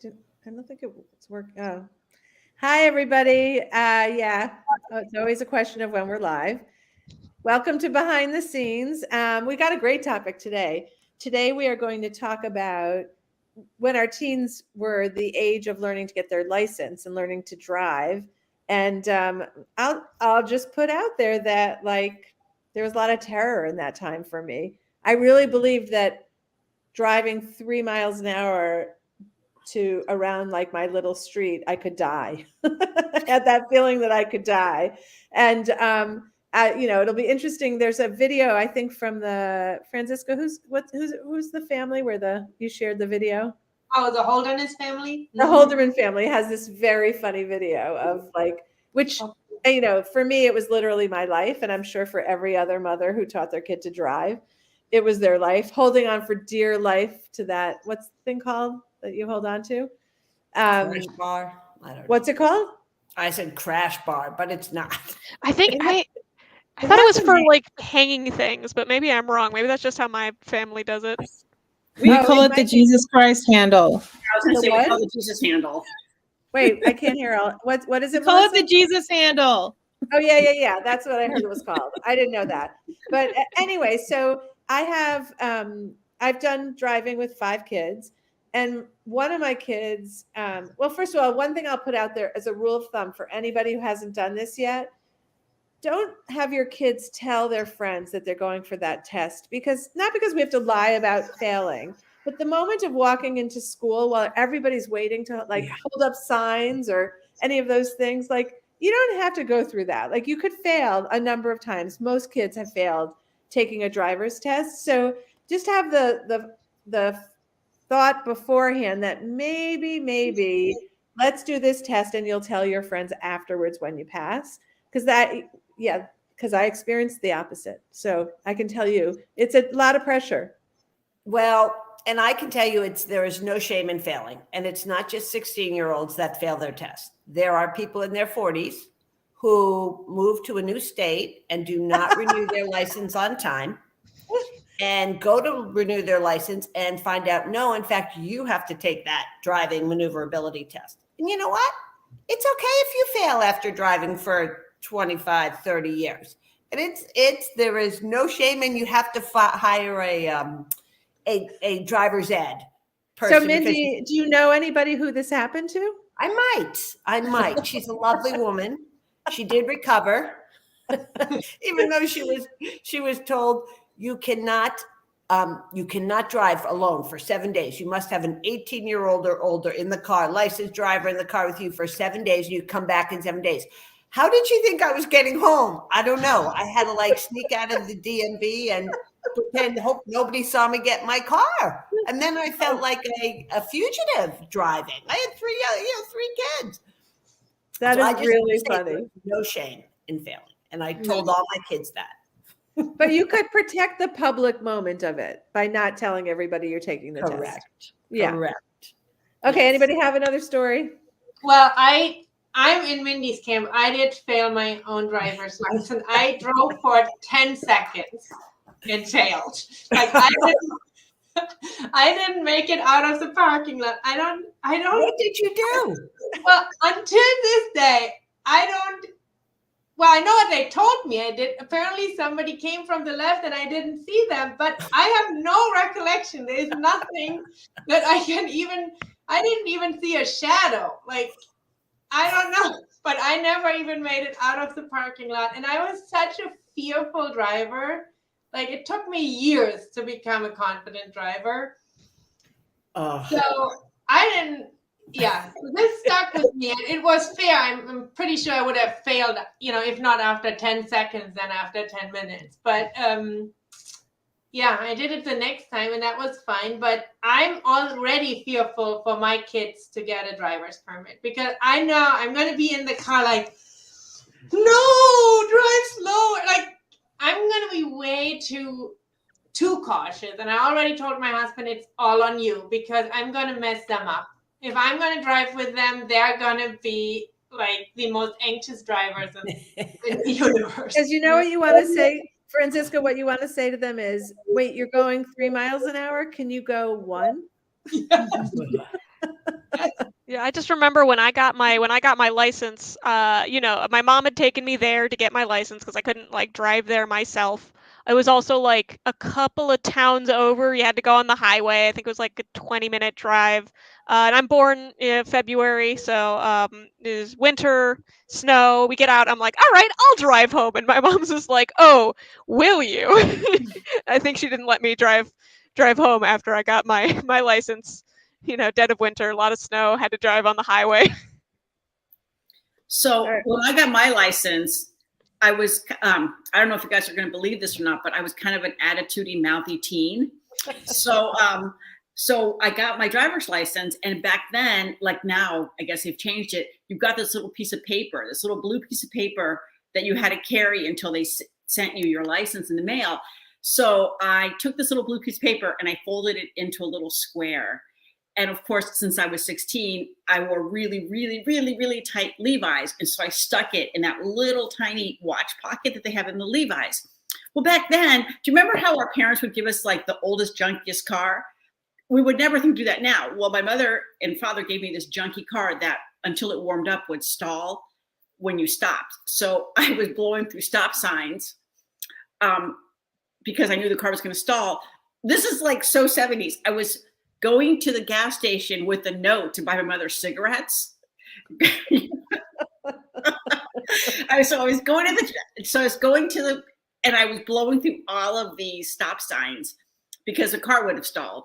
I don't think it's working. Oh, hi everybody. Yeah, it's always a question of when we're live. Welcome to Behind the Scenes. We got a great topic today. Today we are going to talk about when our teens were the age of learning to get their license and learning to drive. And I'll just put out there that there was a lot of terror in that time for me. I really believed that driving 3 miles an hour to around like my little street, I could die. I had that feeling that I could die. And it'll be interesting. There's a video I think from the Francisco. Who's the family where you shared the video? Oh, the Holderness family. The Holderman family has this very funny video of which for me it was literally my life, and I'm sure for every other mother who taught their kid to drive, it was their life, holding on for dear life to that. What's the thing called that you hold on to? Crash bar. I don't know. What's it called? I said crash bar, but it's not. I think I thought it was for like hanging things, but maybe I'm wrong. Maybe that's just how my family does it. We call it the Jesus Christ handle. I was going to say we call it the Jesus handle. Wait, I can't hear all. What is it? Call it the Jesus handle. Oh yeah. That's what I heard it was called. I didn't know that. But anyway, so I have I've done driving with 5 kids, and one of my kids. Well, first of all, one thing I'll put out there as a rule of thumb for anybody who hasn't done this yet: don't have your kids tell their friends that they're going for that test, not because we have to lie about failing, but the moment of walking into school while everybody's waiting to hold up signs or any of those things, you don't have to go through that. You could fail a number of times. Most kids have failed taking a driver's test. So just have the thought beforehand that maybe let's do this test, and you'll tell your friends afterwards when you pass. Because I experienced the opposite. So I can tell you it's a lot of pressure. Well, and I can tell you there is no shame in failing. And it's not just 16-year-olds that fail their test. There are people in their 40s who move to a new state and do not renew their license on time, and go to renew their license and find out, no, in fact, you have to take that driving maneuverability test. And you know what? It's okay if you fail after driving for 25, 30 years. And there is no shame, and you have to hire a driver's ed person. So Mindy, do you know anybody who this happened to? I might. She's a lovely woman. She did recover, even though she was told you cannot drive alone for 7 days. You must have an 18-year-old or older in the car, licensed driver in the car with you for 7 days, and you come back in 7 days. How did she think I was getting home? I don't know. I had to sneak out of the DMV and pretend, hope nobody saw me get my car. And then I felt like a fugitive driving. I had three kids. That is really funny. No shame in failing. And I told all my kids that. But you could protect the public moment of it by not telling everybody you're taking the test. Yeah. Correct. Okay. Yes. Anybody have another story? Well, I'm in Mindy's camp. I did fail my own driver's license. I drove for 10 seconds and failed. I didn't make it out of the parking lot. I don't. What did you do? Well, until this day, Well, I know what they told me I did. Apparently, somebody came from the left and I didn't see them, but I have no recollection. There's nothing that I didn't even see a shadow. I don't know, but I never even made it out of the parking lot. And I was such a fearful driver. It took me years to become a confident driver. So I didn't. Yeah, this stuck with me, and it was fair. I'm pretty sure I would have failed, if not after 10 seconds, then after 10 minutes. But I did it the next time, and that was fine. But I'm already fearful for my kids to get a driver's permit, because I know I'm going to be in the car no, drive slower. I'm going to be way too cautious. And I already told my husband it's all on you, because I'm going to mess them up. If I'm going to drive with them, they're going to be the most anxious drivers in the universe. Because you know what you want to say, Francisco, what you want to say to them is, wait, you're going 3 miles an hour? Can you go 1? Yeah, I just remember when I got my license, my mom had taken me there to get my license because I couldn't like drive there myself. It was also like a couple of towns over. You had to go on the highway. I think it was like a 20-minute drive. And I'm born in February, so it was winter, snow. We get out. I'm like, all right, I'll drive home. And my mom's just like, oh, will you? I think she didn't let me drive home after I got my license. Dead of winter, a lot of snow, had to drive on the highway. So when I got my license, I was, I don't know if you guys are going to believe this or not, but I was kind of an attitudey, mouthy teen. So, so I got my driver's license, and back then, like now, I guess they've changed it. You've got this little piece of paper, this little blue piece of paper that you had to carry until they sent you your license in the mail. So I took this little blue piece of paper and I folded it into a little square. And of course, since I was 16, I wore really, really, really, really tight Levi's. And so I stuck it in that little tiny watch pocket that they have in the Levi's. Well, back then, do you remember how our parents would give us like the oldest, junkiest car? We would never think to do that now. Well, my mother and father gave me this junky car that until it warmed up would stall when you stopped. So I was blowing through stop signs because I knew the car was going to stall. This is like so 70s. I was going to the gas station with a note to buy my mother cigarettes. I was going to the, and I was blowing through all of these stop signs because the car would have stalled.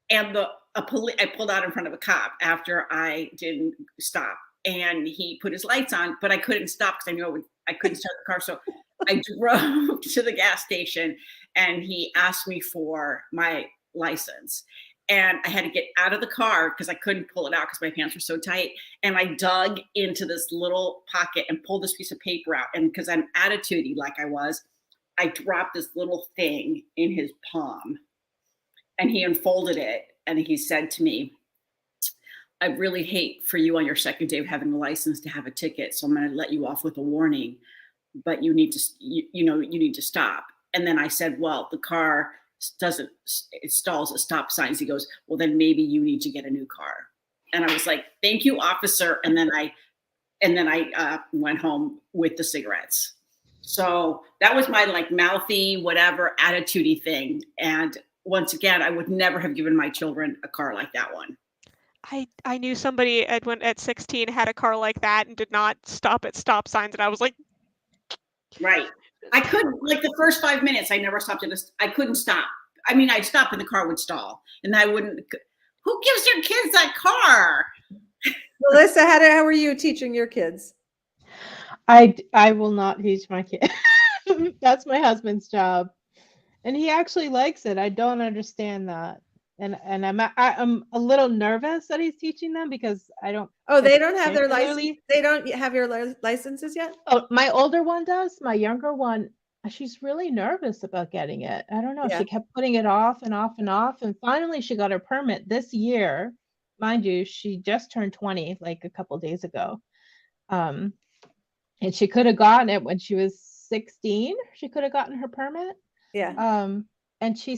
And I pulled out in front of a cop after I didn't stop, and he put his lights on, but I couldn't stop because I knew I couldn't start the car. So I drove to the gas station, and he asked me for my license. And I had to get out of the car because I couldn't pull it out because my pants were so tight. And I dug into this little pocket and pulled this piece of paper out. And because I'm attitudey like I was, I dropped this little thing in his palm. And he unfolded it. And he said to me, I really hate for you on your second day of having a license to have a ticket. So I'm going to let you off with a warning. But you need to, you need to stop. And then I said, well, the car it stalls at stop signs. He goes, well, then maybe you need to get a new car. And I was like, thank you, officer. And then I went home with the cigarettes. So that was my like mouthy, whatever attitudey thing. And once again, I would never have given my children a car like that one. I knew somebody at 16 had a car like that and did not stop at stop signs. And I was like, right. I couldn't, like the first 5 minutes, I never stopped I couldn't stop. I mean, I'd stop and the car would stall, and I wouldn't. Who gives your kids that car? Melissa, how are you teaching your kids? I will not teach my kid. That's my husband's job, and he actually likes it. I don't understand that, and I'm a little nervous that he's teaching them because I don't. Oh, they don't have their license. They don't have your licenses yet. Oh, my older one does. My younger one, she's really nervous about getting it. I don't know. Yeah. She kept putting it off and off and off, and finally she got her permit this year. Mind you, she just turned 20 like a couple days ago, and she could have gotten it when she was 16. She could have gotten her permit. Yeah. And she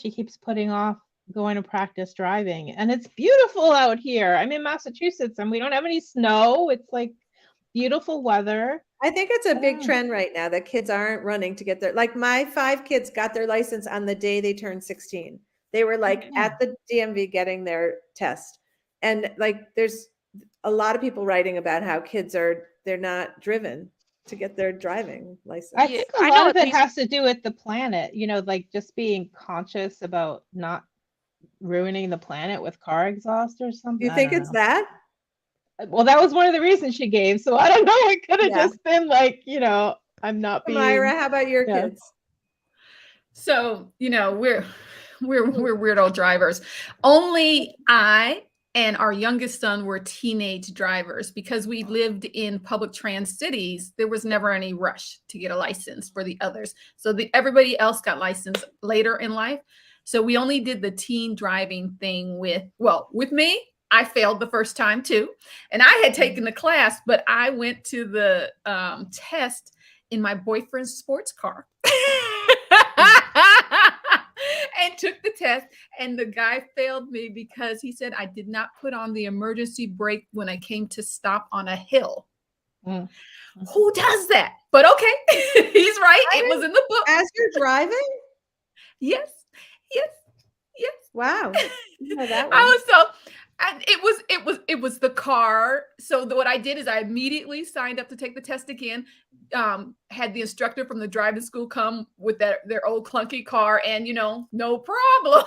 keeps putting off going to practice driving, and it's beautiful out here. I'm in Massachusetts and we don't have any snow. It's like beautiful weather. I think it's a big trend right now that kids aren't running to get like my 5 kids got their license on the day they turned 16. They were like at the DMV getting their test. And like there's a lot of people writing about how kids they're not driven to get their driving license. I think a lot of it has to do with the planet, like just being conscious about not ruining the planet with car exhaust or something. You think it's that? Well, that was one of the reasons she gave. So I don't know. It could have just been like, I'm not being. Myra, how about your kids? So, we're weirdo drivers. Only I and our youngest son were teenage drivers because we lived in public trans cities. There was never any rush to get a license for the others. So everybody else got licensed later in life. So we only did the teen driving thing with me. I failed the first time too. And I had taken the class, but I went to the test in my boyfriend's sports car. And took the test, and the guy failed me because he said I did not put on the emergency brake when I came to stop on a hill. Mm. Who does that? But okay, he's right. It was in the book. As you're driving? Yes, yes, yes. Wow. I didn't know that I one. was so, and it was the car. So what I did is I immediately signed up to take the test again. Had the instructor from the driving school come with their old clunky car, and no problem.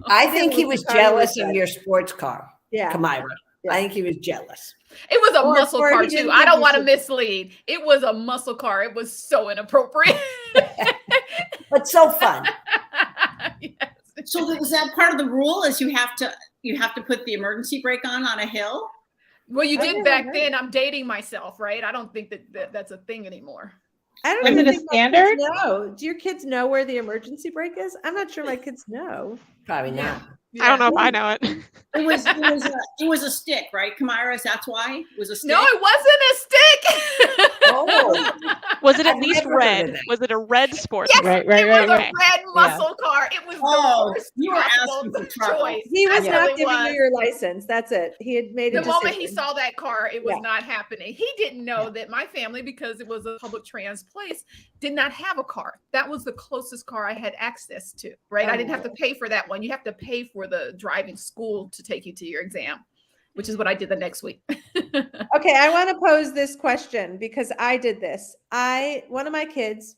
I think he was What car he was jealous of in. your sports car, Yeah. Kamira. Yeah. I think he was jealous. It was a Or- muscle or car he too. didn't I give don't you want to some- mislead. It was a muscle car. It was so inappropriate. But so fun. Yes. So was that part of the rule? Is you have to put the emergency brake on a hill? Well, you I did never back heard then. I'm dating myself, right? I don't think that's a thing anymore. I don't Is even it a think my kids standard? know. Do your kids know where the emergency brake is? I'm not sure my kids know. Probably not. I don't know if I know it. It was a stick, right, Kamira? That's why it was a stick. No, it wasn't a stick. Oh. Was it at I've least never heard of red? that. Was it a red sports Yes, car? Right. it was a right. red muscle car. It was Oh, the worst you were possible asking for trouble. choice. He was It not really giving was. you your license. That's it. He had made a The moment he decision. saw that car, it was Yeah. not happening. He didn't know that my family, because it was a public trans place, did not have a car. That was the closest car I had access to, right? Oh, I didn't have to pay for that one. You have to pay for the driving school to take you to your exam, which is what I did the next week. Okay, I want to pose this question because I did this. One of my kids,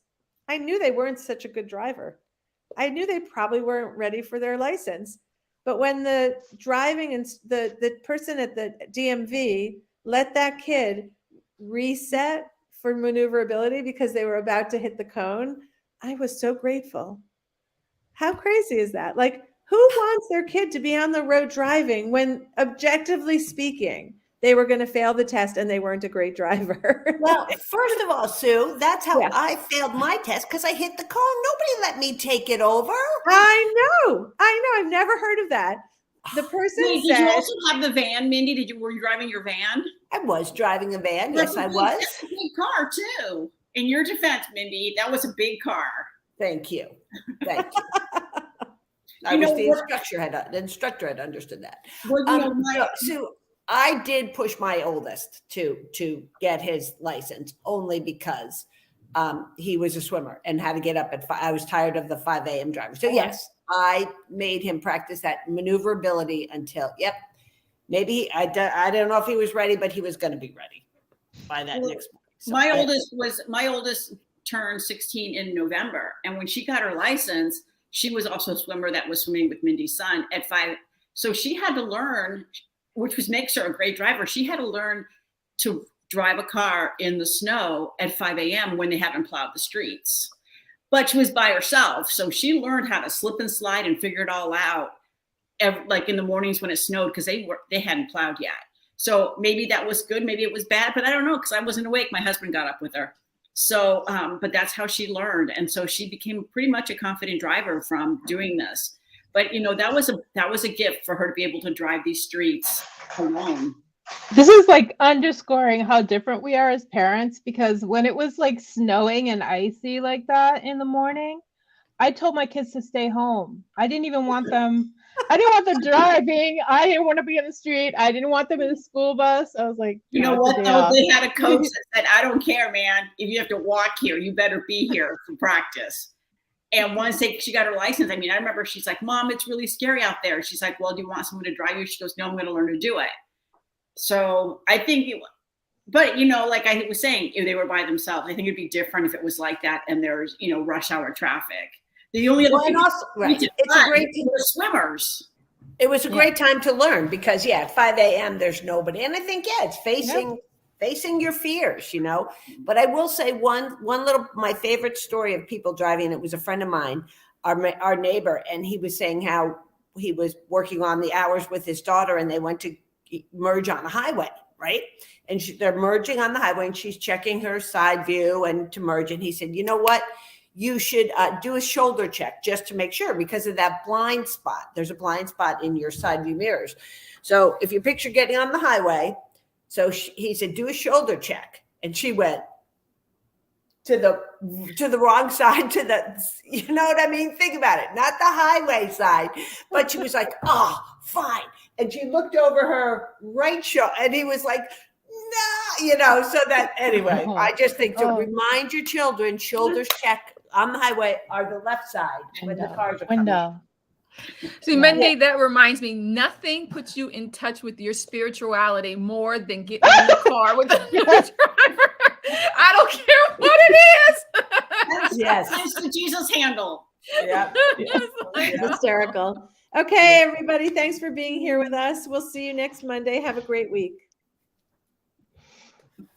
I knew they weren't such a good driver. I knew they probably weren't ready for their license. But when the driving and the person at the DMV let that kid reset for maneuverability because they were about to hit the cone, I was so grateful. How crazy is that? Like, who wants their kid to be on the road driving when, objectively speaking, they were going to fail the test and they weren't a great driver? Well, first of all, Sue, that's how Yeah. I failed my test because I hit the cone. Nobody let me take it over. I know. I've never heard of that. The person Wait, did you said, also have the van, Mindy? Were you driving your van? I was driving a van. Yes, I was. That's a big car too. In your defense, Mindy, that was a big car. Thank you. Thank you. I You wish know the what- instructor had understood that. Well, you know, my- No, Sue, I did push my oldest to get his license only because he was a swimmer and had to get up at 5. I was tired of the 5 a.m. driver. So yes, I made him practice that maneuverability until, maybe I don't know if he was ready, but he was going to be ready by that Well, next morning. So my oldest turned 16 in November, and when she got her license, she was also a swimmer that was swimming with Mindy's son at 5. So she had to learn, which makes her a great driver. She had to learn to drive a car in the snow at 5 a.m. when they haven't plowed the streets. But she was by herself, so she learned how to slip and slide and figure it all out, like in the mornings when it snowed, because they hadn't plowed yet. So maybe that was good, maybe it was bad, but I don't know, because I wasn't awake. My husband got up with her. So, but that's how she learned. And so she became pretty much a confident driver from doing this. But, you know, that was a gift for her to be able to drive these streets alone. This is like underscoring how different we are as parents, because when it was like snowing and icy like that in the morning, I told my kids to stay home. I didn't even want them. I didn't want them driving. I didn't want to be in the street. I didn't want them in the school bus. I was like, You know it's a what, day though? off. They had a coach that said, I don't care, man. If you have to walk here, you better be here for practice. And once she got her license, I mean, I remember she's like, Mom, it's really scary out there. She's like, well, do you want someone to drive you? She goes, no, I'm going to learn to do it. So I think, but, you know, like I was saying, if they were by themselves, I think it'd be different if it was like that and there's, you know, rush hour traffic. The only other Well, thing and also, right. It's a great the swimmers. It was a great time to learn because at 5 a.m. there's nobody. And I think, it's facing your fears, you know. But I will say one little, my favorite story of people driving, it was a friend of mine, our neighbor, and he was saying how he was working on the hours with his daughter and they went to merge on a highway, right? And they're merging on the highway and she's checking her side view and to merge. And he said, you know what? You should do a shoulder check just to make sure because of that blind spot. There's a blind spot in your side view mirrors. So if you picture getting on the highway, so he said, do a shoulder check. And she went, to the wrong side, to the, you know what I mean? Think about it, not the highway side, but she was like, oh, fine. And she looked over her right shoulder, and he was like, no, you know, so that, anyway, I just think to remind your children, shoulders check on the highway are the left side when the cars are coming. Window. See, Monday, that reminds me, nothing puts you in touch with your spirituality more than getting in the car with a new driver. I don't care what it is. Yes. It's the Jesus handle. Yeah. Hysterical. Okay, everybody, thanks for being here with us. We'll see you next Monday. Have a great week.